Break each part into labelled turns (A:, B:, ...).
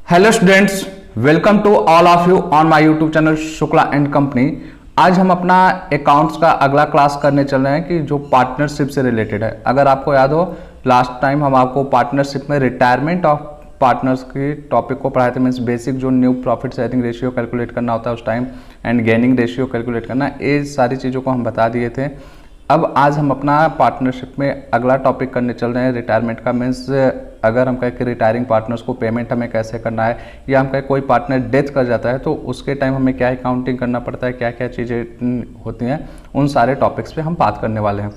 A: Hello students, welcome to all of you on my YouTube channel Shukla and company. आज हम अपना accounts का अगला क्लास करने चल रहे हैं कि जो पार्टनरशिप से रिलेटेड है। अगर आपको याद हो, लास्ट टाइम हम आपको पार्टनरशिप में रिटायरमेंट ऑफ पार्टनर्स के टॉपिक को पढ़ाए थे। मीन्स बेसिक जो new profit sharing ratio calculate करना होता है उस time, and gaining ratio calculate करना, ये सारी चीज़ों को हम बता दिए थे। अब आज हम अपना पार्टनरशिप में अगला टॉपिक करने चल रहे हैं रिटायरमेंट का। मीन्स अगर हम कहें कि रिटायरिंग पार्टनर्स को पेमेंट हमें कैसे करना है, या हम कहें कोई पार्टनर डेथ कर जाता है तो उसके टाइम हमें क्या अकाउंटिंग करना पड़ता है, क्या क्या चीज़ें होती हैं, उन सारे टॉपिक्स पे हम बात करने वाले हैं।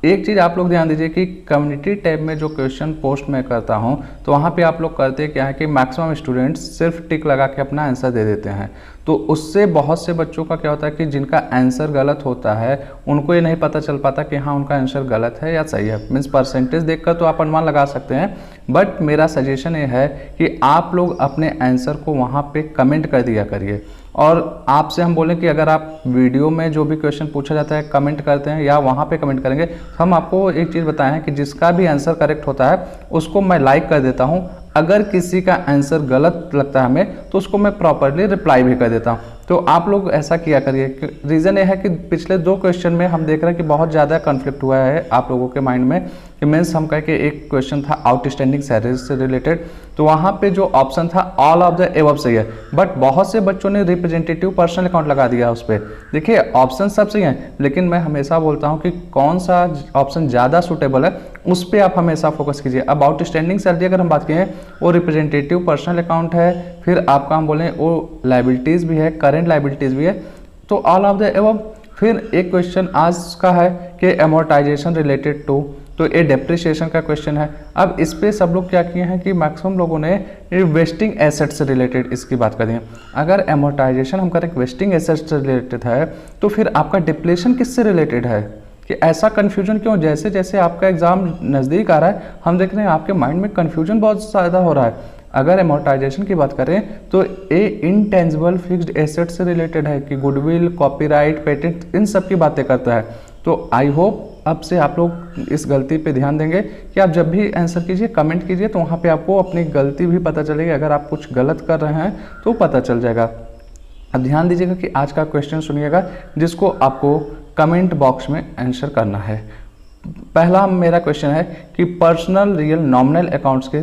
A: एक चीज़ आप लोग ध्यान दीजिए कि कम्युनिटी टैब में जो क्वेश्चन पोस्ट मैं करता हूं तो वहां पे आप लोग करते क्या है कि मैक्सिमम स्टूडेंट्स सिर्फ टिक लगा के अपना आंसर दे देते हैं। तो उससे बहुत से बच्चों का क्या होता है कि जिनका आंसर गलत होता है उनको ये नहीं पता चल पाता कि हाँ उनका आंसर गलत है या सही है। मीन्स परसेंटेज देखकर तो आप अनुमान लगा सकते हैं, बट मेरा सजेशन ये है कि आप लोग अपने आंसर को वहाँ पे कमेंट कर दिया करिए। और आपसे हम बोलें कि अगर आप वीडियो में जो भी क्वेश्चन पूछा जाता है कमेंट करते हैं या वहाँ पे कमेंट करेंगे, हम आपको एक चीज़ बताएं हैं कि जिसका भी आंसर करेक्ट होता है उसको मैं लाइक कर देता हूँ। अगर किसी का आंसर गलत लगता है हमें तो उसको मैं प्रॉपरली रिप्लाई भी कर देता हूँ। तो आप लोग ऐसा किया करिए। रीज़न ये है कि पिछले 2 क्वेश्चन में हम देख रहे हैं कि बहुत ज़्यादा कॉन्फ्लिक्ट हुआ है आप लोगों के माइंड में कि मीन्स हम कह के एक क्वेश्चन था आउटस्टैंडिंग सैलरी से रिलेटेड, तो वहाँ पे जो ऑप्शन था ऑल ऑफ द एबव सही है, बट बहुत से बच्चों ने रिप्रेजेंटेटिव पर्सनल अकाउंट लगा दिया उस पर। देखिए ऑप्शन सब सही हैं, लेकिन मैं हमेशा बोलता हूँ कि कौन सा ऑप्शन ज़्यादा सूटेबल है उस पर आप हमेशा फोकस कीजिए। अब आउटस्टैंडिंग सैलरी अगर हम बात करें वो रिप्रेजेंटेटिव पर्सनल अकाउंट है, फिर आपका हम बोलें वो लाइबिलिटीज़ भी है, करेंट लाइबिलिटीज़ भी है, तो ऑल ऑफ द एबव। फिर एक क्वेश्चन आज का है कि एमोर्टाइजेशन रिलेटेड टू, तो ये डेप्रिसिएशन का क्वेश्चन है। अब इस पे सब लोग क्या किए हैं कि मैक्सिमम लोगों ने वेस्टिंग एसेट से रिलेटेड इसकी बात करी है। अगर एमोर्टाइजेशन हम करें वेस्टिंग एसेट से रिलेटेड है तो फिर आपका डिप्लेशन किससे रिलेटेड है, कि ऐसा कन्फ्यूजन क्यों? जैसे जैसे आपका एग्जाम नज़दीक आ रहा है हम देख रहे हैं आपके माइंड में कन्फ्यूजन बहुत ज़्यादा हो रहा है। अगर एमोर्टाइजेशन की बात करें तो ये इनटेंजिबल फिक्स्ड एसेट से रिलेटेड है कि गुडविल, कॉपीराइट, पेटेंट, इन सब की बातें करता है। तो आई होप अब से आप लोग इस गलती पे ध्यान देंगे कि आप जब भी आंसर कीजिए कमेंट कीजिए तो वहाँ पे आपको अपनी गलती भी पता चलेगी। अगर आप कुछ गलत कर रहे हैं तो पता चल जाएगा। अब ध्यान दीजिएगा कि आज का क्वेश्चन सुनिएगा जिसको आपको कमेंट बॉक्स में आंसर करना है। पहला मेरा क्वेश्चन है कि पर्सनल रियल नॉमिनल अकाउंट्स के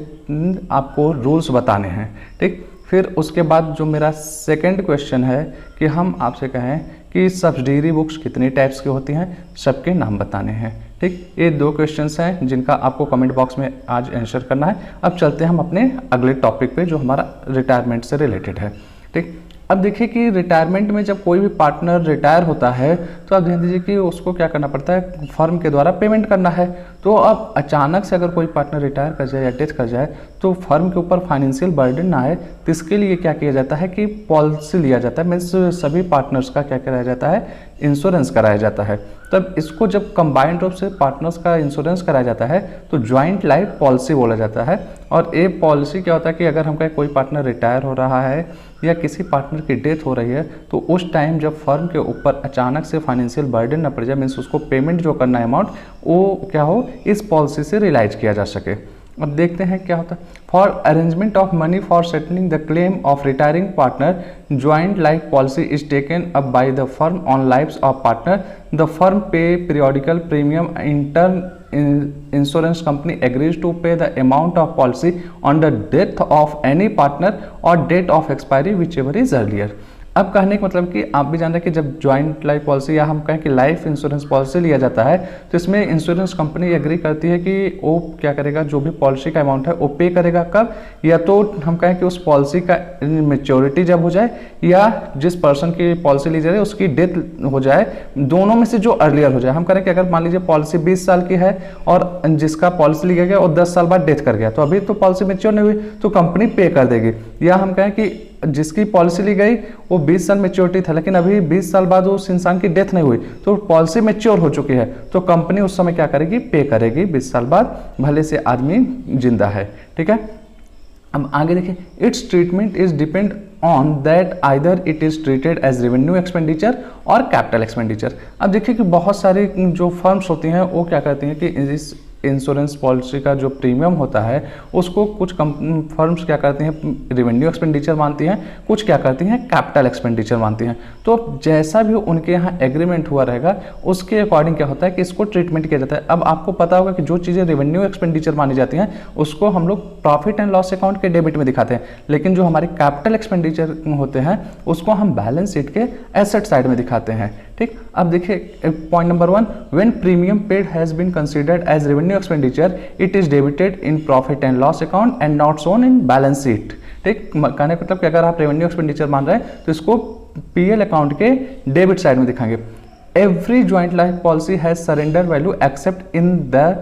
A: आपको रूल्स बताने हैं, ठीक। फिर उसके बाद जो मेरा सेकंड क्वेश्चन है कि हम आपसे कहें कि सब्सिडरी बुक्स कितने टाइप्स की होती हैं, सबके नाम बताने हैं, ठीक। ये 2 क्वेश्चंस हैं जिनका आपको कमेंट बॉक्स में आज आंसर करना है। अब चलते हैं हम अपने अगले टॉपिक पे जो हमारा रिटायरमेंट से रिलेटेड है, ठीक। अब देखिए कि रिटायरमेंट में जब कोई भी पार्टनर रिटायर होता है तो आप ध्यान दीजिए कि उसको क्या करना पड़ता है, फर्म के द्वारा पेमेंट करना है। तो अब अचानक से अगर कोई पार्टनर रिटायर कर जाए या डेथ कर जाए तो फर्म के ऊपर फाइनेंशियल बर्डन ना आए, तो इसके लिए क्या किया जाता है कि पॉलिसी लिया जाता है। मीन्स सभी पार्टनर्स का क्या कराया जाता है, इंश्योरेंस कराया जाता है। तब इसको जब कंबाइंड रूप से पार्टनर्स का इंश्योरेंस कराया जाता है तो ज्वाइंट लाइफ पॉलिसी बोला जाता है। और ये पॉलिसी क्या होता है कि अगर हम कहें कोई पार्टनर रिटायर हो रहा है या किसी पार्टनर की डेथ हो रही है तो उस टाइम जब फर्म के ऊपर अचानक से फाइनेंशियल बर्डन न पड़ जाए, मीन्स उसको पेमेंट जो करना है अमाउंट वो क्या हो, इस पॉलिसी से रियलाइज किया जा सके। अब देखते हैं क्या होता है। For arrangement of money for settling the claim of retiring partner joint life policy is taken up by the firm on lifes of partner. The firm pay periodical premium in turn insurance company agrees to pay the amount of policy on the death of any partner और date of expiry which ever is earlier. अब कहने का मतलब कि आप भी जानते हैं कि जब ज्वाइंट लाइफ पॉलिसी या हम कहें कि लाइफ इंश्योरेंस पॉलिसी लिया जाता है तो इसमें इंश्योरेंस कंपनी एग्री करती है कि वो क्या करेगा, जो भी पॉलिसी का अमाउंट है वो पे करेगा कब, या तो हम कहें कि उस पॉलिसी का मेच्योरिटी जब हो जाए या जिस पर्सन की पॉलिसी ली जा रही है उसकी डेथ हो जाए, दोनों में से जो अर्लियर हो जाए। हम करें कि अगर मान लीजिए पॉलिसी 20 साल की है और जिसका पॉलिसी लिया गया और 10 साल बाद डेथ कर गया तो अभी तो पॉलिसी मेच्योर नहीं हुई तो कंपनी पे कर देगी। या हम कहें कि जिसकी पॉलिसी ली गई वो 20 साल मेच्योरिटी था लेकिन अभी 20 साल बाद उस इंसान की डेथ नहीं हुई तो पॉलिसी मेच्योर हो चुकी है तो कंपनी उस समय क्या करेगी, पे करेगी 20 साल बाद, भले से आदमी जिंदा है, ठीक है। अब आगे देखिए, it's treatment is depend on that either it is treated as revenue expenditure और कैपिटल एक्सपेंडिचर। अब देखिए कि बहुत सारी जो फर्म्स होती हैं वो क्या करती हैं कि इस इंश्योरेंस पॉलिसी का जो प्रीमियम होता है उसको कुछ फर्म्स क्या करती हैं, रेवेन्यू एक्सपेंडिचर मानती हैं, कुछ क्या करती हैं, कैपिटल एक्सपेंडिचर मानती हैं। तो जैसा भी उनके यहाँ एग्रीमेंट हुआ रहेगा उसके अकॉर्डिंग क्या होता है कि इसको ट्रीटमेंट किया जाता है। अब आपको पता होगा कि जो चीज़ें रेवेन्यू एक्सपेंडिचर मानी जाती हैं उसको हम लोग प्रॉफिट एंड लॉस अकाउंट के डेबिट में दिखाते हैं, लेकिन जो हमारे कैपिटल एक्सपेंडिचर होते हैं उसको हम बैलेंस शीट के एसेट साइड में दिखाते हैं। ठीक, अब देखिए point number 1, when premium paid has been considered as revenue expenditure it is debited in profit and loss account and not shown in balance sheet. ठीक, कहने का मतलब कि अगर आप रेवेन्यू एक्सपेंडिचर मान रहे हैं तो इसको पीएल अकाउंट के डेबिट साइड में दिखाएंगे। Every joint life policy has surrender value accept in the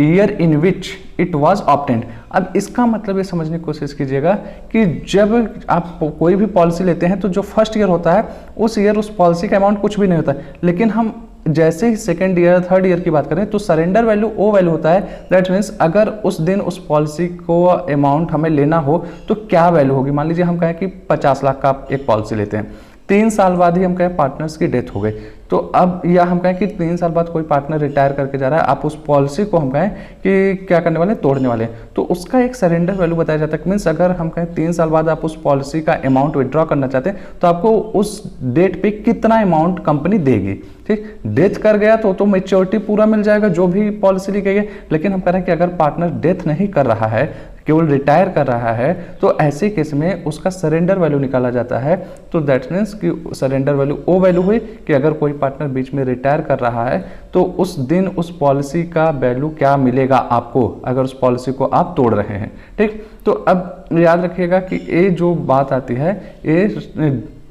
A: year in which it was obtained. अब इसका मतलब ये समझने की कोशिश कीजिएगा कि जब आप कोई भी पॉलिसी लेते हैं तो जो फर्स्ट ईयर होता है उस ईयर उस पॉलिसी का अमाउंट कुछ भी नहीं होता है, लेकिन हम जैसे ही सेकेंड ईयर थर्ड ईयर की बात करें तो सरेंडर वैल्यू वो वैल्यू होता है, दैट मीन्स अगर उस दिन उस पॉलिसी को अमाउंट हमें लेना हो तो क्या वैल्यू होगी। मान लीजिए हम कहें कि 50 लाख का आप एक पॉलिसी लेते हैं, 3 साल बाद ही हम कहें पार्टनर्स की डेथ हो गई, तो अब या हम कहें कि 3 साल बाद कोई पार्टनर रिटायर करके जा रहा है, आप उस पॉलिसी को हम कहें कि क्या करने वाले, तोड़ने वाले हैं, तो उसका एक सरेंडर वैल्यू बताया जाता है। मीन्स अगर हम कहें 3 साल बाद आप उस पॉलिसी का अमाउंट विड्रॉ करना चाहते हैं तो आपको उस डेट पे कितना अमाउंट कंपनी देगी। ठीक, डेथ कर गया तो मेच्योरिटी पूरा मिल जाएगा जो भी पॉलिसी ली गई है, लेकिन हम कह रहे हैं कि अगर पार्टनर डेथ नहीं कर रहा है, केवल रिटायर कर रहा है, तो ऐसे केस में उसका सरेंडर वैल्यू निकाला जाता है। तो दैट मीन्स कि सरेंडर वैल्यू वो वैल्यू हुई कि अगर कोई पार्टनर बीच में रिटायर कर रहा है तो उस दिन उस पॉलिसी का वैल्यू क्या मिलेगा आपको अगर उस पॉलिसी को आप तोड़ रहे हैं। ठीक, तो अब याद रखिएगा कि ये जो बात आती है ये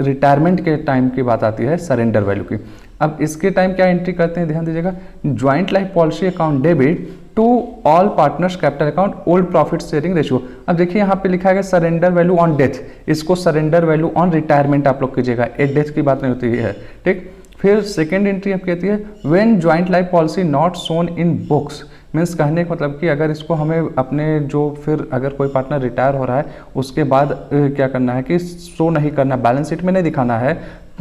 A: रिटायरमेंट के टाइम की बात आती है सरेंडर वैल्यू की। अब इसके टाइम क्या एंट्री करते हैं, ध्यान दीजिएगा, joint life policy account debit to all partners capital account old profit sharing ratio. अब देखिए यहाँ पे लिखा है सरेंडर वैल्यू ऑन डेथ, इसको सरेंडर वैल्यू ऑन रिटायरमेंट आप लोग कीजिएगा, एक डेथ की बात नहीं होती है। ठीक, फिर सेकेंड एंट्री अब कहती है when joint life policy not shown in books. Means कहने का मतलब कि अगर इसको हमें अपने जो फिर अगर कोई पार्टनर रिटायर हो रहा है उसके बाद क्या करना है कि शो नहीं करना, बैलेंस शीट में नहीं दिखाना है।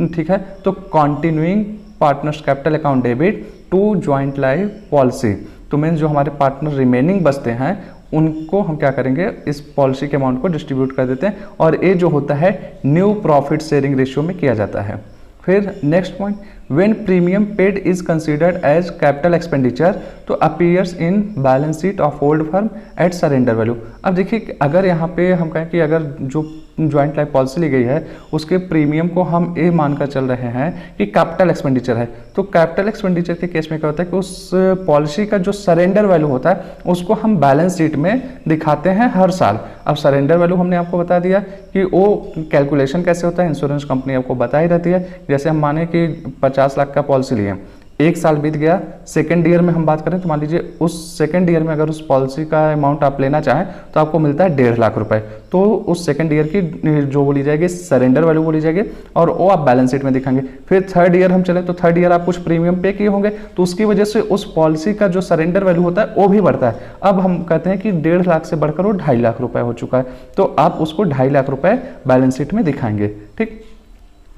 A: ठीक है, तो continuing partners capital account debit to joint life policy, तो मीन्स जो हमारे पार्टनर रिमेनिंग बचते हैं उनको हम क्या करेंगे, इस पॉलिसी के अमाउंट को डिस्ट्रीब्यूट कर देते हैं और ये जो होता है न्यू प्रॉफिट शेयरिंग रेशियो में किया जाता है। फिर next point, when premium paid is considered as capital expenditure तो appears in balance sheet of old firm at surrender value. अब देखिए अगर यहाँ पे हम कहें कि अगर जो ज्वाइंट लाइफ पॉलिसी ली गई है उसके प्रीमियम को हम ये मानकर चल रहे हैं कि कैपिटल एक्सपेंडिचर है, तो कैपिटल एक्सपेंडिचर के केस में क्या होता है कि उस पॉलिसी का जो सरेंडर वैल्यू होता है उसको हम बैलेंस शीट में दिखाते हैं हर साल। अब सरेंडर वैल्यू हमने आपको बता दिया कि वो कैलकुलेशन कैसे होता है, इंश्योरेंस कंपनी आपको बता ही रहती है। जैसे हम माने कि 50 लाख का पॉलिसी लिए, 1 साल बीत गया, सेकेंड ईयर में हम बात करें तो मान लीजिए उस सेकेंड ईयर में अगर उस पॉलिसी का अमाउंट आप लेना चाहें तो आपको मिलता है 1.5 लाख रुपए, तो उस सेकेंड ईयर की जो बोली जाएगी सरेंडर वैल्यू बोली जाएगी और वो आप बैलेंस शीट में दिखाएंगे। फिर थर्ड ईयर हम चले तो थर्ड ईयर आप कुछ प्रीमियम पे किए होंगे तो उसकी वजह से उस पॉलिसी का जो सरेंडर वैल्यू होता है वो भी बढ़ता है। अब हम कहते हैं कि 1.5 लाख से बढ़कर वो 2.5 लाख रुपए हो चुका है, तो आप उसको 2.5 लाख रुपए बैलेंस शीट में दिखाएंगे। ठीक,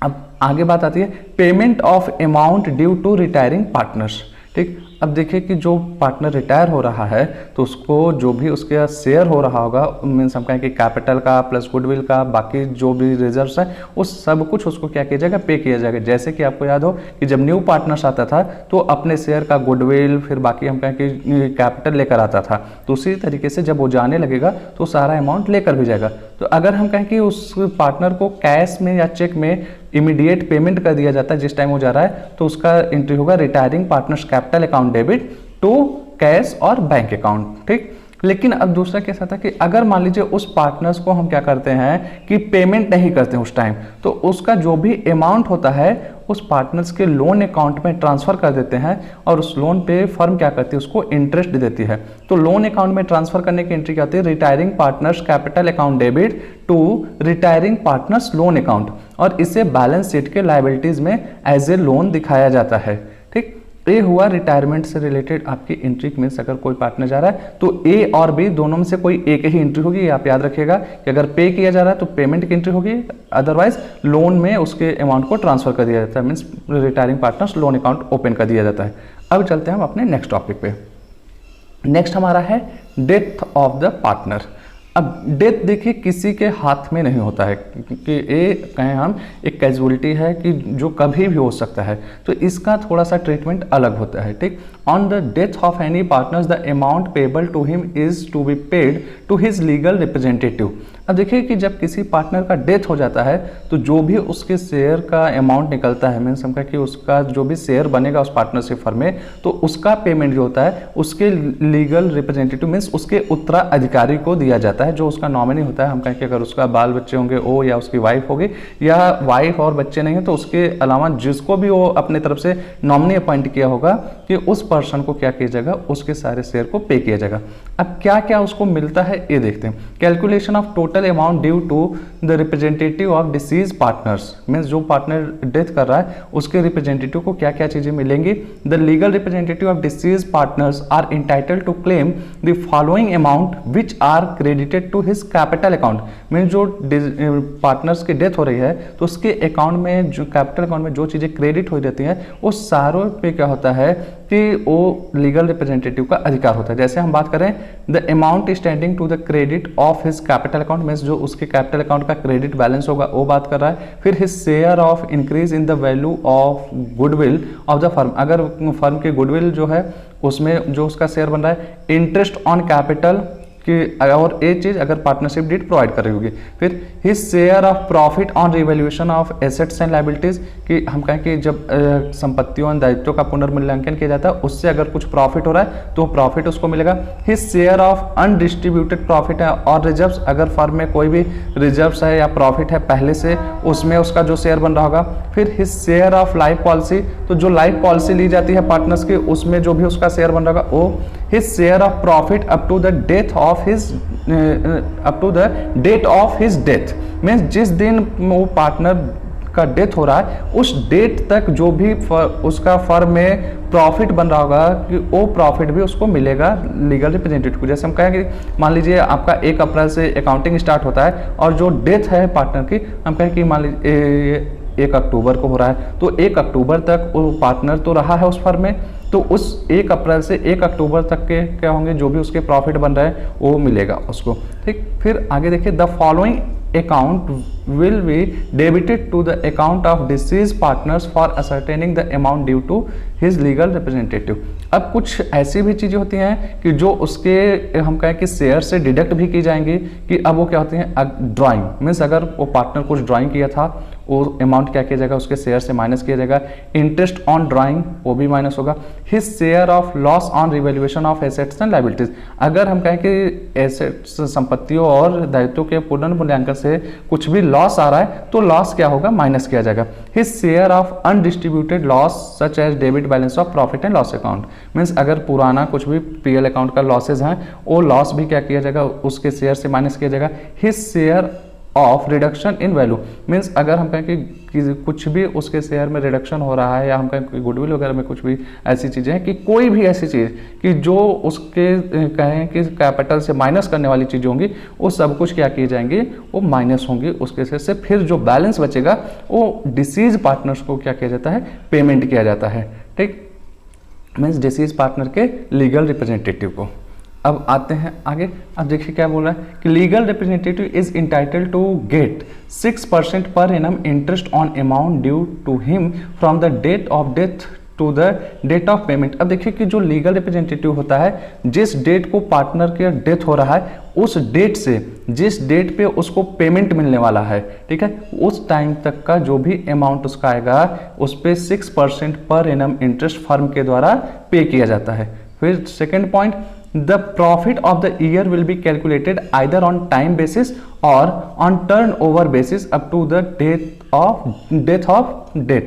A: अब आगे बात आती है payment of amount due to retiring partners. ठीक, अब देखिए कि जो पार्टनर रिटायर हो रहा है तो उसको जो भी उसका शेयर हो रहा होगा, मीन्स हम कहें कि कैपिटल का प्लस गुडविल का बाकी जो भी रिजर्व्स है उस सब कुछ उसको क्या किया जाएगा, पे किया जाएगा। जैसे कि आपको याद हो कि जब न्यू पार्टनर्स आता था तो अपने शेयर का गुडविल फिर बाकी हम कहें कि कैपिटल लेकर आता था, तो उसी तरीके से जब वो जाने लगेगा तो सारा अमाउंट लेकर भी जाएगा। तो अगर हम कहें कि उस पार्टनर को कैश में या चेक में इमीडिएट पेमेंट कर दिया जाता है जिस टाइम वो जा रहा है, तो उसका एंट्री होगा retiring partners capital account debit to cash और बैंक अकाउंट। ठीक, लेकिन अब दूसरा केस आता है कि अगर मान लीजिए उस पार्टनर्स को हम क्या करते हैं कि पेमेंट नहीं करते हैं उस टाइम, तो उसका जो भी अमाउंट होता है उस पार्टनर्स के लोन अकाउंट में ट्रांसफर कर देते हैं और उस लोन पे फर्म क्या करती है, उसको इंटरेस्ट देती है। तो लोन अकाउंट में ट्रांसफर करने की एंट्री क्या होती है, retiring partners capital account debit to retiring partners loan account, और इसे बैलेंस शीट के लायबिलिटीज में एज ए लोन दिखाया जाता है। ठीक, ए हुआ रिटायरमेंट से रिलेटेड आपकी एंट्री। मीन्स अगर कोई पार्टनर जा रहा है तो ए और बी दोनों में से कोई एक ही एंट्री होगी। ये आप याद रखिएगा कि अगर पे किया जा रहा है तो पेमेंट की एंट्री होगी, अदरवाइज लोन में उसके अमाउंट को ट्रांसफर कर दिया जाता है, means retiring partners loan account open कर दिया जाता है। अब चलते हैं हम अपने नेक्स्ट टॉपिक पे। नेक्स्ट हमारा है डेथ ऑफ द पार्टनर। अब डेथ देखिए किसी के हाथ में नहीं होता है, कि ये कहें हम एक कैजुअलिटी है कि जो कभी भी हो सकता है, तो इसका थोड़ा सा ट्रीटमेंट अलग होता है। ठीक, on the death of any partners the amount payable to him is to be paid to his legal representative. अब देखिए कि जब किसी पार्टनर का डेथ हो जाता है तो जो भी उसके शेयर का अमाउंट निकलता है, मीन्स समझा कि उसका जो भी शेयर बनेगा उस पार्टनरशिप फर्म में, तो उसका पेमेंट जो होता है उसके लीगल रिप्रेजेंटेटिव मीन्स उसके उत्तराधिकारी को दिया जाता है, जो उसका नॉमिनी होता है। हम कहें कि अगर उसका बाल बच्चे होंगे वो, या उसकी वाइफ होगी, या वाइफ और बच्चे नहीं है तो उसके अलावा जिसको भी वो अपने तरफ से नॉमिनी अपॉइंट किया होगा कि उस पर्सन को क्या किया जाएगा, उसके सारे शेयर को पे किया जाएगा। अब क्या क्या उसको मिलता है ये देखते हैं। Calculation of total amount due to the representative of deceased partners, means जो पार्टनर डेथ कर रहा है उसके रिप्रेजेंटेटिव को क्या क्या चीजें मिलेंगी। The legal representative of deceased partners are entitled to claim the following amount which are credited to his capital account. Means जो पार्टनर्स की डेथ हो रही है तो उसके अकाउंट में, जो कैपिटल अकाउंट में जो चीजें क्रेडिट हो जाती हैं वो सारों पे क्या होता है कि वो लीगल रिप्रेजेंटेटिव का अधिकार होता है। जैसे हम बात करें the amount standing to the credit of his capital account, means जो उसके कैपिटल अकाउंट का क्रेडिट बैलेंस होगा वो बात कर रहा है। फिर his share of increase in the value of goodwill of the firm, अगर फर्म की गुडविल जो है उसमें जो उसका शेयर बन रहा है, इंटरेस्ट ऑन कैपिटल कि, और एक चीज अगर पार्टनरशिप डीड प्रोवाइड कर रही होगी। फिर his share of profit on revaluation of assets and liabilities, कि हम कहें कि जब संपत्तियों और दायित्वों का पुनर्मूल्यांकन किया जाता है उससे अगर कुछ प्रॉफिट हो रहा है तो प्रॉफिट उसको मिलेगा। His share of undistributed profit है और रिजर्व्स, अगर फर्म में कोई भी रिजर्व्स है या प्रॉफिट है पहले से उसमें उसका जो शेयर बन रहा होगा। फिर his share of life policy, तो जो लाइफ पॉलिसी ली जाती है पार्टनर्स की उसमें जो भी उसका शेयर बन रहा होगा वो। His share of profit up to the death of his up to the date of his death, means जिस दिन वो पार्टनर का डेथ हो रहा है उस डेट तक जो भी उसका फर्म में प्रॉफिट बन रहा होगा कि वो प्रॉफिट भी उसको मिलेगा लीगल रिप्रेजेंटेटिव को। जैसे हम कहें कि मान लीजिए आपका 1 अप्रैल से अकाउंटिंग स्टार्ट होता है और जो डेथ है पार्टनर की, हम कहें कि मान लीजिए 1 अक्टूबर को हो रहा है, तो 1 अक्टूबर तक वो पार्टनर तो रहा है उस फर्म में, तो उस 1 अप्रैल से 1 अक्टूबर तक के क्या होंगे, जो भी उसके प्रॉफिट बन रहा है वो मिलेगा उसको। ठीक, फिर आगे देखिए the following account will be debited to the account of deceased partners for ascertaining the amount due to his legal representative। अब कुछ ऐसी भी चीज़ें होती हैं कि जो उसके हम कहें कि शेयर से डिडक्ट भी की जाएंगी, कि अब वो क्या होती हैं, ड्राइंग मीन्स अगर वो पार्टनर कुछ ड्राइंग किया था वो अमाउंट क्या किया जाएगा, उसके शेयर से माइनस किया जाएगा। इंटरेस्ट ऑन ड्राइंग वो भी माइनस होगा। His share of loss on revaluation of assets and liabilities, अगर हम कहें कि एसेट्स संपत्तियों और दायित्वों के पुनर्मूल्यांकन से कुछ भी लॉस आ रहा है तो लॉस क्या होगा, माइनस किया जाएगा। His share of undistributed loss such as debit balance of profit and loss account, means अगर पुराना कुछ भी पीएल अकाउंट का लॉसेज हैं वो लॉस भी क्या किया जाएगा, उसके शेयर से माइनस किया जाएगा। His share of reduction in value, means अगर हम कहें कि कुछ भी उसके शेयर में रिडक्शन हो रहा है, या हम कहें कि गुडविल वगैरह में कुछ भी ऐसी चीज़ें हैं कि कोई भी ऐसी चीज़ कि जो उसके कहें कि कैपिटल से माइनस करने वाली चीज़ें होंगी वो सब कुछ क्या किए जाएंगे, वो माइनस होंगी उसके शेयर से। फिर जो बैलेंस बचेगा वो डिसीज पार्टनर्स को क्या किया जाता है, पेमेंट किया जाता है। ठीक, मीन्स डिसीज पार्टनर के लीगल रिप्रेजेंटेटिव को। अब आते हैं आगे। अब देखिए क्या बोल रहा है कि legal representative is entitled to get 6% per annum interest on amount due to him from the date of death to the date of payment. अब देखिए कि जो लीगल रिप्रेजेंटेटिव होता है, जिस डेट को पार्टनर के डेथ हो रहा है उस डेट से जिस डेट पे उसको पेमेंट मिलने वाला है, ठीक है, उस टाइम तक का जो भी अमाउंट उसका आएगा उस पर 6% पर एनम इंटरेस्ट फर्म के द्वारा पे किया जाता है। फिर second point, the profit of the year will be calculated either on time basis or on turnover basis up to the death of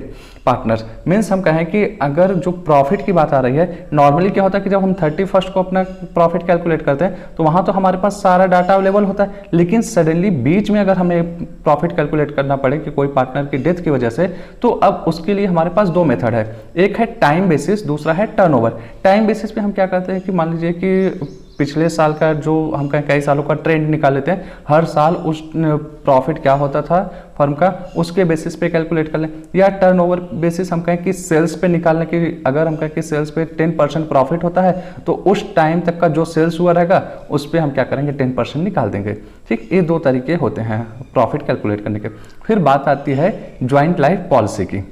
A: partner. Means हम कहें कि अगर जो प्रॉफिट की बात आ रही है, नॉर्मली क्या होता है कि जब हम 31 को अपना प्रॉफिट कैलकुलेट करते हैं तो वहां तो हमारे पास सारा डाटा अवेलेबल होता है, लेकिन सडनली बीच में अगर हमें प्रॉफिट कैलकुलेट करना पड़े कि कोई पार्टनर की डेथ की वजह से, तो अब उसके लिए हमारे पास 2 मेथड है, एक है टाइम बेसिस, दूसरा है टर्नओवर। टाइम बेसिस पे हम क्या करते हैं कि मान लीजिए कि पिछले साल का जो हम कहें कई सालों का ट्रेंड निकाल लेते हैं, हर साल उस प्रॉफिट क्या होता था फर्म का, उसके बेसिस पे कैलकुलेट कर लें, या टर्नओवर बेसिस हम कहें कि सेल्स पे निकालने की, अगर हम कहें कि सेल्स पे 10% प्रॉफिट होता है तो उस टाइम तक का जो सेल्स हुआ रहेगा उस पर हम क्या करेंगे 10% निकाल देंगे। ठीक, ये दो तरीके होते हैं प्रॉफिट कैलकुलेट करने के। फिर बात आती है ज्वाइंट लाइफ पॉलिसी की।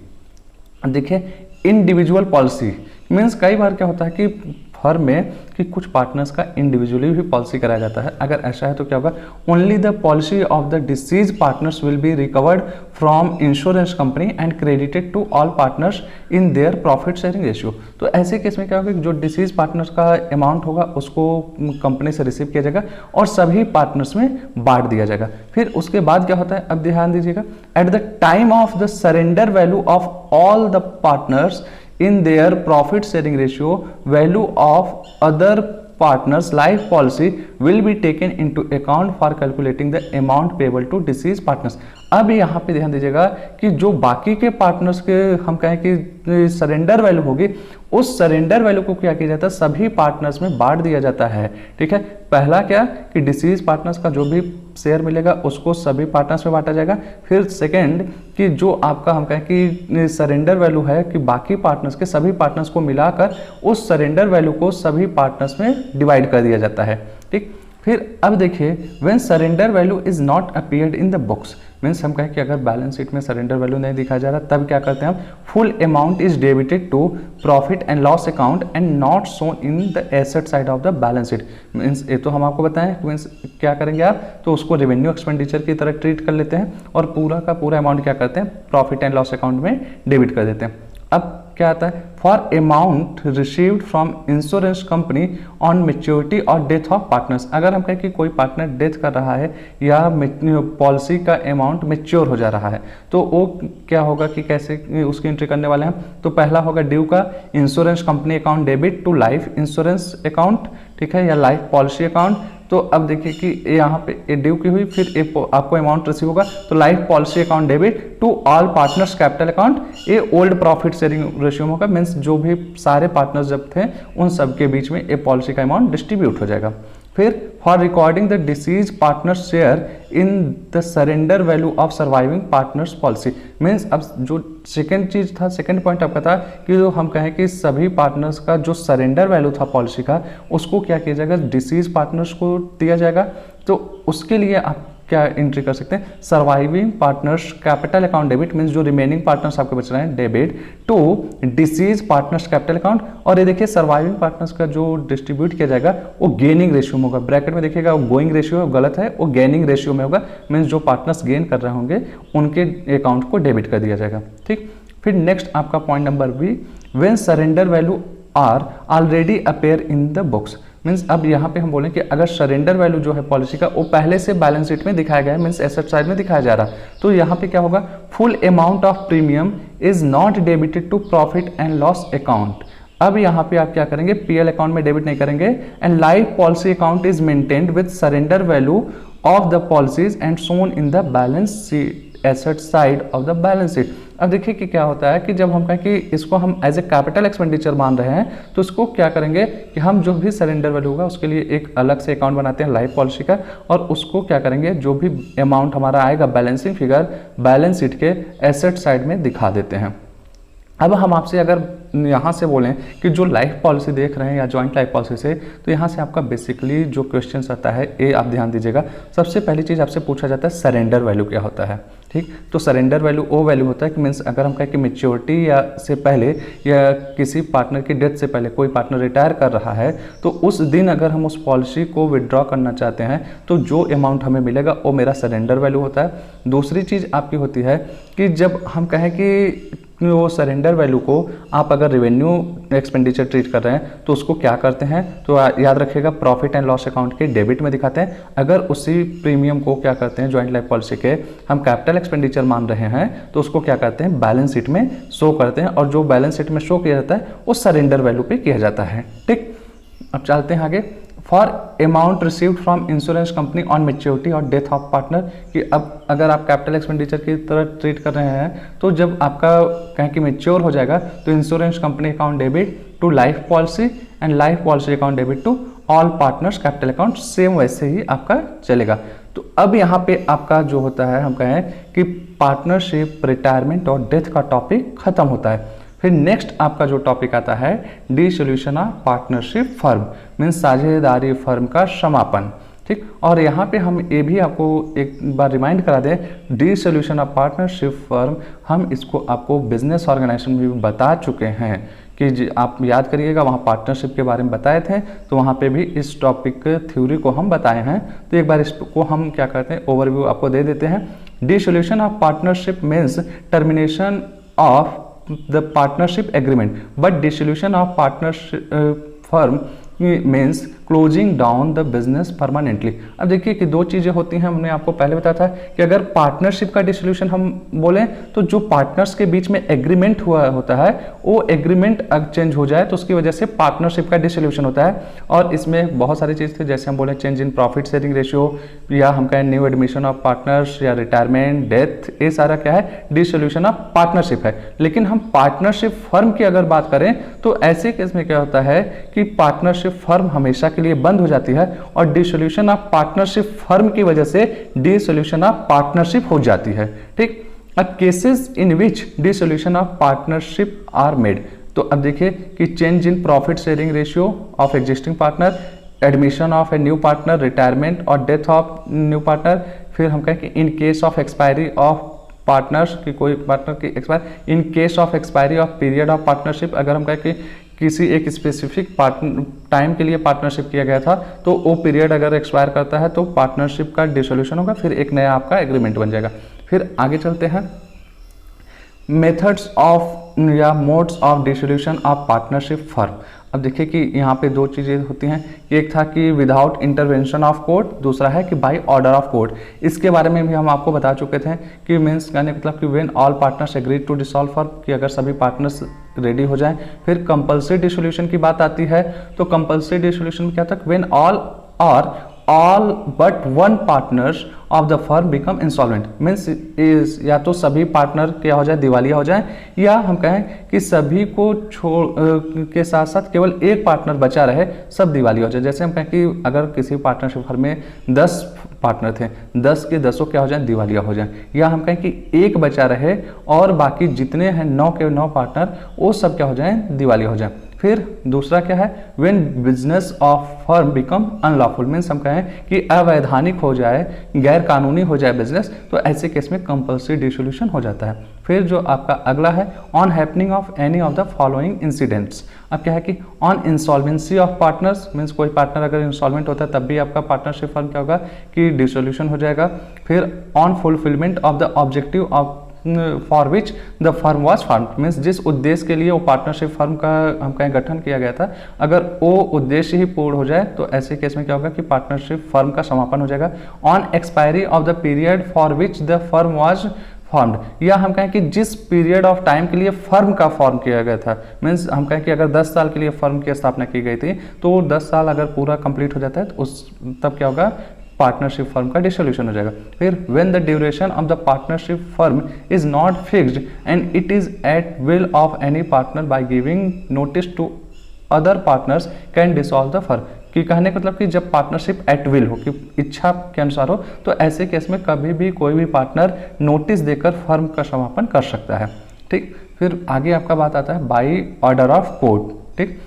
A: देखिए इंडिविजुअल पॉलिसी मीन्स कई बार क्या होता है कि फर्म में कि कुछ पार्टनर्स का इंडिविजुअली भी पॉलिसी कराया जाता है। अगर ऐसा है तो क्या होगा, only the policy of the deceased partners will be recovered from insurance company and credited to all partners in their profit sharing ratio. तो ऐसे केस में क्या होगा कि जो डिसीज पार्टनर्स का अमाउंट होगा उसको कंपनी से रिसीव किया जाएगा और सभी पार्टनर्स में बांट दिया जाएगा। फिर उसके बाद क्या होता है, अब ध्यान दीजिएगा, at the time of the surrender value of all the partners in their profit sharing ratio, value of other partners life policy will be taken into account for calculating the amount payable to deceased partners। अब यहाँ पे ध्यान दीजिएगा कि जो बाकी के partners के हम कहें कि सरेंडर वैल्यू होगी, उस सरेंडर वैल्यू को क्या किया जाता है, सभी पार्टनर्स में बांट दिया जाता है। ठीक है, पहला क्या कि डिसीज पार्टनर्स का जो भी शेयर मिलेगा उसको सभी पार्टनर्स में बांटा जाएगा। फिर सेकंड कि जो आपका हम कहें कि सरेंडर वैल्यू है कि बाकी पार्टनर्स के सभी पार्टनर्स को मिलाकर उस सरेंडर वैल्यू को सभी पार्टनर्स में डिवाइड कर दिया जाता है। ठीक, फिर अब देखिए when surrender value is not appeared in the books, means हम कहें कि अगर बैलेंस शीट में सरेंडर वैल्यू नहीं दिखाया जा रहा तब क्या करते हैं हम, full amount is debited to profit and loss account and not shown in the asset side of the balance sheet. मीन्स ये तो हम आपको बताएं, मीन्स क्या करेंगे आप, तो उसको रेवेन्यू एक्सपेंडिचर की तरह ट्रीट कर लेते हैं और पूरा का पूरा अमाउंट क्या करते हैं प्रॉफिट एंड लॉस अकाउंट में डेबिट कर देते हैं। अब क्या आता है, for amount received from insurance company on maturity और डेथ ऑफ पार्टनर्स। अगर हम कहें कि कोई पार्टनर डेथ कर रहा है या पॉलिसी का अमाउंट मेच्योर हो जा रहा है तो वो क्या होगा कि कैसे उसकी एंट्री करने वाले हैं। तो पहला होगा ड्यू का insurance company account debit to life insurance account, ठीक है, या लाइफ पॉलिसी अकाउंट। तो अब देखिए कि यहाँ पे ड्यू की हुई, फिर आपको अमाउंट रिसीव होगा तो life policy account debit to all partners capital account, ये ओल्ड प्रॉफिट शेयरिंग रेशियो में होगा। मीन्स जो भी सारे पार्टनर्स जब थे उन सब के बीच में ये पॉलिसी का अमाउंट डिस्ट्रीब्यूट हो जाएगा। फिर for recording the disease partner share in the surrender value of surviving partners policy. Means अब जो सेकेंड चीज था, सेकेंड पॉइंट आपका था कि जो हम कहें कि सभी पार्टनर्स का जो सरेंडर वैल्यू था पॉलिसी का उसको क्या किया जाएगा, डिसीज पार्टनर्स को दिया जाएगा। तो उसके लिए आप क्या एंट्री कर सकते हैं, surviving partners capital account debit, means जो रिमेनिंग पार्टनर्स आपके बच रहे हैं debit to deceased partners capital account. और ये देखिए सर्वाइविंग पार्टनर्स का जो डिस्ट्रीब्यूट किया जाएगा वो गेनिंग रेशियो में होगा। ब्रैकेट में देखिएगा वो गोइंग रेशियो गलत है, वो गेनिंग रेशियो में होगा। मीन्स जो पार्टनर्स गेन कर रहे होंगे उनके अकाउंट को डेबिट कर दिया जाएगा। ठीक, फिर नेक्स्ट आपका point number B, when surrender value are already appear in the books. Means अब यहाँ पे हम बोलें कि अगर सरेंडर वैल्यू जो है पॉलिसी का वो पहले से बैलेंस शीट में दिखाया गया है, मीन्स एसेट साइड में दिखाया जा रहा है, तो यहाँ पे क्या होगा, full amount of premium is not debited to profit and loss account. अब यहाँ पे आप क्या करेंगे, पीएल अकाउंट में डेबिट नहीं करेंगे। And life policy account is maintained with surrender value of the policies and shown in the balance sheet asset side of the balance sheet. अब देखिए कि क्या होता है कि जब हम कहें कि इसको हम एज ए कैपिटल एक्सपेंडिचर मान रहे हैं तो इसको क्या करेंगे कि हम जो भी सरेंडर वैल्यू होगा उसके लिए एक अलग से अकाउंट बनाते हैं लाइफ पॉलिसी का, और उसको क्या करेंगे जो भी अमाउंट हमारा आएगा बैलेंसिंग फिगर बैलेंस शीट के एसेट साइड में दिखा देते हैं। अब हम आपसे अगर यहाँ से बोलें कि जो लाइफ पॉलिसी देख रहे हैं या जॉइंट लाइफ पॉलिसी से, तो यहाँ से आपका बेसिकली जो क्वेश्चन आता है ये आप ध्यान दीजिएगा। सबसे पहली चीज़ आपसे पूछा जाता है सरेंडर वैल्यू क्या होता है। ठीक, तो सरेंडर वैल्यू वो वैल्यू होता है कि मीन्स अगर हम कहें कि मेच्योरिटी या से पहले या किसी पार्टनर की डेथ से पहले कोई पार्टनर रिटायर कर रहा है तो उस दिन अगर हम उस पॉलिसी को विड्रॉ करना चाहते हैं तो जो अमाउंट हमें मिलेगा वो मेरा सरेंडर वैल्यू होता है। दूसरी चीज़ आपकी होती है कि जब हम कहें कि वो सरेंडर वैल्यू को आप अगर रेवेन्यू एक्सपेंडिचर ट्रीट कर रहे हैं तो उसको क्या करते हैं, तो याद रखिएगा प्रॉफिट एंड लॉस अकाउंट के डेबिट में दिखाते हैं। अगर उसी प्रीमियम को क्या करते हैं जॉइंट लाइफ पॉलिसी के हम कैपिटल एक्सपेंडिचर मान रहे हैं तो उसको क्या करते हैं बैलेंस शीट में शो करते हैं, और जो बैलेंस शीट में शो किया जाता है वो सरेंडर वैल्यू पे किया जाता है। ठीक, अब चलते हैं आगे। For amount received from insurance company on maturity और डेथ ऑफ पार्टनर, कि अब अगर आप कैपिटल एक्सपेंडिचर की तरह ट्रीट कर रहे हैं तो जब आपका कहें कि मेच्योर हो जाएगा तो insurance company account debit to life policy and life policy account debit to all partners capital account same वैसे ही आपका चलेगा। तो अब यहाँ पे आपका जो होता है, हम कहें कि पार्टनरशिप, रिटायरमेंट और डेथ का टॉपिक खत्म होता है। फिर नेक्स्ट आपका जो टॉपिक आता है dissolution of partnership firm, means साझेदारी फर्म का समापन। ठीक, और यहाँ पे हम ये भी आपको एक बार रिमाइंड करा दें, डिसोल्यूशन ऑफ पार्टनरशिप फर्म हम इसको आपको बिजनेस ऑर्गेनाइजेशन में भी बता चुके हैं कि आप याद करिएगा, वहाँ पार्टनरशिप के बारे में बताए थे, तो वहाँ पे भी इस टॉपिक थ्योरी को हम बताए हैं। तो एक बार इसको हम क्या करते हैं, ओवरव्यू आपको दे देते हैं। Dissolution of partnership means termination of the partnership agreement, but dissolution of partnership firm means closing down the business permanently। अब देखिए कि दो चीज़ें होती हैं, हमने आपको पहले बताया था कि अगर पार्टनरशिप का डिसोल्यूशन हम बोलें तो जो पार्टनर्स के बीच में एग्रीमेंट हुआ होता है वो एग्रीमेंट चेंज हो जाए तो उसकी वजह से पार्टनरशिप का डिसोल्यूशन होता है। और इसमें बहुत सारी चीज़ थी, जैसे हम बोले change in profit sharing ratio, या हम कहें न्यू एडमिशन ऑफ पार्टनर्स, या रिटायरमेंट, डेथ, ये सारा क्या है, डिसोल्यूशन ऑफ पार्टनरशिप है। लेकिन हम पार्टनरशिप फर्म की अगर बात करें तो ऐसे केस में क्या होता है कि पार्टनरशिप फर्म हमेशा के लिए बंद हो जाती है और डिसोल्यूशन ऑफ पार्टनरशिप फर्म की वजह से डिसोल्यूशन ऑफ पार्टनरशिप हो जाती है। ठीक, cases in which dissolution of partnership are made. तो अब देखिए कि change in profit sharing ratio of existing partner, admission of a new partner, retirement और डेथ ऑफ न्यू पार्टनर। फिर हम कहें कि in case of expiry of partners, की कोई पार्टनर की expire, in case of expiry of period of partnership, अगर हम कहें कि किसी एक स्पेसिफिक टाइम के लिए पार्टनरशिप किया गया था तो वो पीरियड अगर एक्सपायर करता है तो पार्टनरशिप का डिसोल्यूशन होगा, फिर एक नया आपका एग्रीमेंट बन जाएगा। फिर आगे चलते हैं, मेथड्स ऑफ या modes of dissolution of partnership firm. अब देखिए कि यहाँ पे दो चीज़ें होती हैं, एक था कि विदाउट इंटरवेंशन ऑफ कोर्ट, दूसरा है कि बाय ऑर्डर ऑफ कोर्ट। इसके बारे में भी हम आपको बता चुके थे कि मीन्स कहने मतलब कि when all partners agree to dissolve firm, कि अगर सभी पार्टनर्स रेडी हो जाएं। फिर कंपल्सरी डिसोल्यूशन की बात आती है, तो कंपल्सरी डिसोल्यूशन में क्या था, when all but one partners of the firm become insolvent, means is या तो सभी पार्टनर क्या हो जाए, दिवालिया हो जाए, या हम कहें कि सभी को छोड़ के साथ साथ केवल एक पार्टनर बचा रहे, सब दिवालिया हो जाए। जैसे हम कहें कि अगर किसी पार्टनरशिप फर्म में 10 पार्टनर थे, 10 के 10 क्या हो जाए, दिवालिया हो जाए, या हम कहें कि एक बचा रहे और बाकी जितने हैं 9 के 9 पार्टनर वो सब क्या हो जाए, दिवालिया हो जाए। फिर दूसरा क्या है, when business of firm become unlawful, means हम कहें कि अवैधानिक हो जाए, गैर कानूनी हो जाए बिजनेस, तो ऐसे केस में कंपल्सरी डिसोल्यूशन हो जाता है। फिर जो आपका अगला है, on happening of any of the following incidents. अब क्या है कि on insolvency of partners, means कोई पार्टनर अगर इंसॉल्वेंट होता है तब भी आपका पार्टनरशिप फर्म क्या होगा कि डिसोल्यूशन हो जाएगा। फिर on fulfilment of the objective of for which the firm was form, means जिस उद्देश्य के लिए वो पार्टनरशिप फर्म का हम कहें गठन किया गया था, अगर वो उद्देश्य ही पूर्ण हो जाए तो ऐसे केस में क्या होगा कि पार्टनरशिप फर्म का समापन हो जाएगा। On expiry of the period for which the firm was formed, या हम कहें कि जिस पीरियड ऑफ टाइम के लिए फर्म का फॉर्म किया गया था, मीन्स हम कहें कि अगर 10 साल के लिए फर्म की स्थापना की गई थी तो 10 साल अगर पूरा कंप्लीट हो जाता है तो उस तब क्या होगा, पार्टनरशिप फर्म का डिसोल्यूशन हो जाएगा। फिर when the duration of the partnership firm is not fixed and it is at will of any partner by giving notice to other partners can dissolve the firm, कि कहने का मतलब कि जब पार्टनरशिप एट विल हो, कि इच्छा के अनुसार हो, तो ऐसे केस में कभी भी कोई भी पार्टनर नोटिस देकर फर्म का समापन कर सकता है। ठीक, फिर आगे आपका बात आता है बाय ऑर्डर ऑफ कोर्ट। ठीक,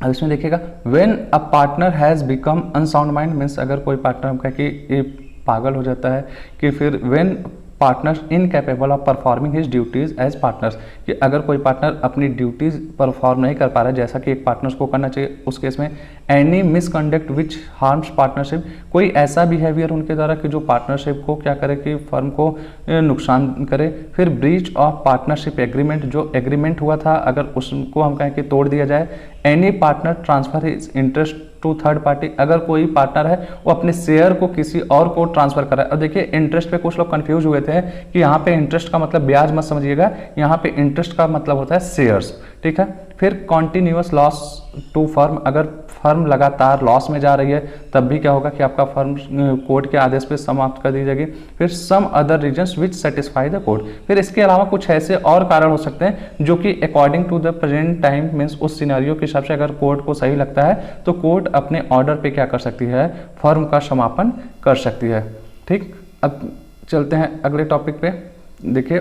A: अब इसमें देखिएगा, when a partner has become unsound mind, means अगर कोई पार्टनर हम कहें कि ये पागल हो जाता है, कि फिर when partners incapable of performing his duties as partners, कि अगर कोई पार्टनर अपनी ड्यूटीज परफॉर्म नहीं कर पा रहा है जैसा कि एक पार्टनर्स को करना चाहिए, उस केस में एनी मिसकंडक्ट विच हार्म्स पार्टनरशिप, कोई ऐसा बिहेवियर उनके द्वारा कि जो पार्टनरशिप को क्या करे कि फर्म को नुकसान करे। फिर ब्रीच ऑफ पार्टनरशिप एग्रीमेंट, जो एग्रीमेंट हुआ था अगर उसको हम कहें कि तोड़ दिया जाए। Any partner transfer his interest to third party, अगर कोई पार्टनर है वो अपने शेयर को किसी और को ट्रांसफर कर रहा है। और देखिए इंटरेस्ट पे कुछ लोग कंफ्यूज हुए थे कि यहाँ पे इंटरेस्ट का मतलब ब्याज मत समझिएगा, यहाँ पे इंटरेस्ट का मतलब होता है शेयर्स। ठीक है, फिर कॉन्टिन्यूअस लॉस टू फर्म, अगर फर्म लगातार लॉस में जा रही है तब भी क्या होगा कि आपका फर्म कोर्ट के आदेश पे समाप्त कर दी जाएगी। फिर some other reasons which satisfy the court, फिर इसके अलावा कुछ ऐसे और कारण हो सकते हैं जो कि according to the present time means उस सिनेरियो के हिसाब से अगर कोर्ट को सही लगता है तो कोर्ट अपने ऑर्डर पे क्या कर सकती है, फर्म का समापन कर सकती है। ठीक, अब चलते हैं अगले टॉपिक पे। देखिए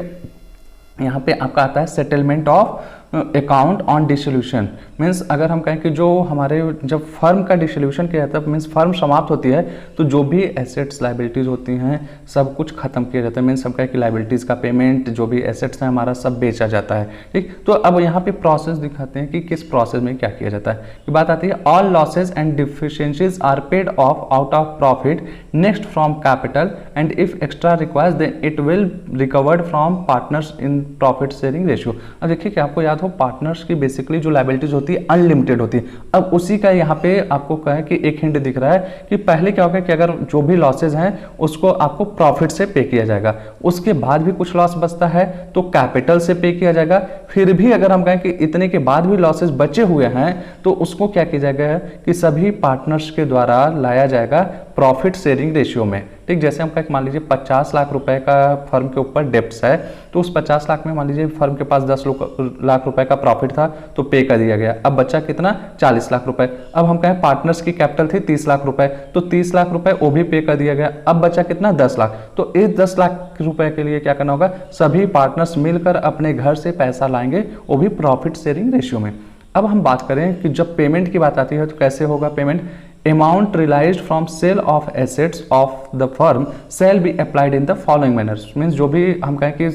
A: यहाँ पे आपका आता है settlement of account on dissolution. Means अगर हम कहें कि जो हमारे जब फर्म का डिसोल्यूशन किया जाता है मीन्स फर्म समाप्त होती है तो जो भी एसेट्स लाइबिलिटीज़ होती हैं सब कुछ खत्म किया जाता है। मीन्स हम कहें कि लाइबिलिटीज़ का पेमेंट, जो भी एसेट्स हैं हमारा सब बेचा जाता है। ठीक, तो अब यहाँ पे प्रोसेस दिखाते हैं कि किस प्रोसेस में क्या किया जाता है। की बात आती है all losses and deficiencies are paid off out of profit next from capital and if extra requires then it will recovered from partners in profit sharing ratio. अब देखिए कि आपको याद हो पार्टनर्स की बेसिकली जो लायबिलिटीज होती है अनलिमिटेड होती है। अब उसी का यहाँ पे आपको कहें कि एक हिंट दिख रहा है कि पहले क्या होगा कि अगर जो भी लॉसेज हैं उसको आपको प्रॉफिट से पे किया जाएगा, उसके बाद भी कुछ लॉस बचता है तो कैपिटल से पे किया जाएगा। फिर भी अगर हम कहें कि इतने के बाद भी लॉसेज बचे हुए हैं तो उसको क्या किया जाएगा कि सभी पार्टनर्स के द्वारा लाया जाएगा प्रॉफिट शेयरिंग रेशियो में। ठीक, जैसे हम कहें मान लीजिए 50 लाख रुपए का फर्म के ऊपर डेप्ट्स है तो उस 50 लाख में मान लीजिए फर्म के पास 10 लाख रुपए का प्रॉफिट था तो पे कर दिया गया। अब बचा कितना, 40 लाख रुपए। अब हम कहें पार्टनर्स की कैपिटल थी 30 लाख रुपए तो 30 लाख रुपए वो भी पे कर दिया गया। अब बचा कितना, 10 लाख। तो इस 10 लाख रुपए के लिए क्या करना होगा, सभी पार्टनर्स मिलकर अपने घर से पैसा लाएंगे, वो भी प्रॉफिट शेयरिंग रेशियो में। अब हम बात करें कि जब पेमेंट की बात आती है तो कैसे होगा payment. Amount realized from sale of assets of the firm shall be applied in the following manners। Means जो भी हम कहें कि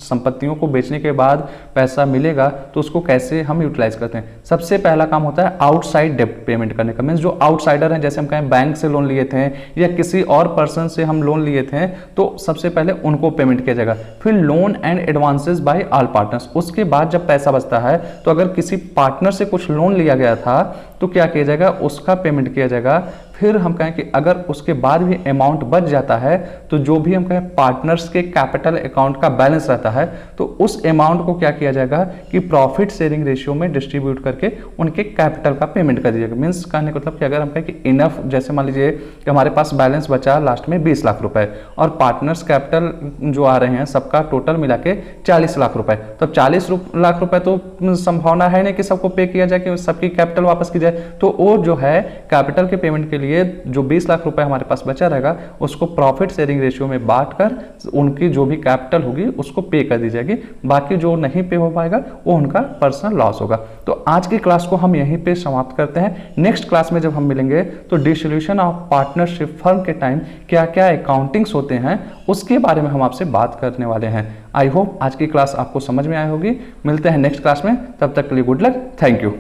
A: संपत्तियों को बेचने के बाद पैसा मिलेगा तो उसको कैसे हम यूटिलाइज करते हैं। सबसे पहला काम होता है आउटसाइड डेब्ट पेमेंट करने का। मीन्स जो आउटसाइडर हैं, जैसे हम कहें बैंक से लोन लिए थे या किसी और पर्सन से हम लोन लिए थे तो सबसे पहले उनको पेमेंट किया जाएगा। फिर loan and advances by all partners. उसके बाद जब पैसा बचता है तो अगर किसी पार्टनर से कुछ लोन लिया गया था तो क्या किया जाएगा, उसका पेमेंट किया जाएगा। फिर हम कहें कि अगर उसके बाद भी अमाउंट बच जाता है तो जो भी हम कहें पार्टनर्स के कैपिटल अकाउंट का बैलेंस रहता है तो उस अमाउंट को क्या किया जाएगा कि प्रॉफिट शेयरिंग रेशियो में डिस्ट्रीब्यूट करके उनके कैपिटल का पेमेंट कर दिया जाएगा। मीन्स कहने का मतलब कि अगर हम कहें कि इनफ, जैसे मान लीजिए कि हमारे पास बैलेंस बचा लास्ट में 20 लाख रुपए और पार्टनर्स कैपिटल जो आ रहे हैं सबका टोटल मिला के 40 लाख रुपए, तो 40 लाख रुपए तो संभावना है नहीं कि सबको पे किया जाए कि सबकी कैपिटल वापस की जाए। तो वो जो है कैपिटल के पेमेंट के लिए जो 20 लाख रुपए हमारे पास बचा रहेगा उसको प्रॉफिट शेयरिंग रेशियो में बांटकर उनकी जो भी कैपिटल होगी उसको पे कर दी जाएगी। बाकी जो नहीं पे हो पाएगा वो उनका पर्सनल लॉस होगा। तो आज की क्लास को हम यहीं पे समाप्त करते हैं। नेक्स्ट क्लास में जब हम मिलेंगे तो डिसोल्यूशन ऑफ पार्टनरशिप फर्म के टाइम क्या क्या अकाउंटिंग्स होते हैं उसके बारे में हम आपसे बात करने वाले हैं। आई होप आज की क्लास आपको समझ में आई होगी। मिलते हैं नेक्स्ट क्लास में, तब तक के लिए गुड लक, थैंक यू।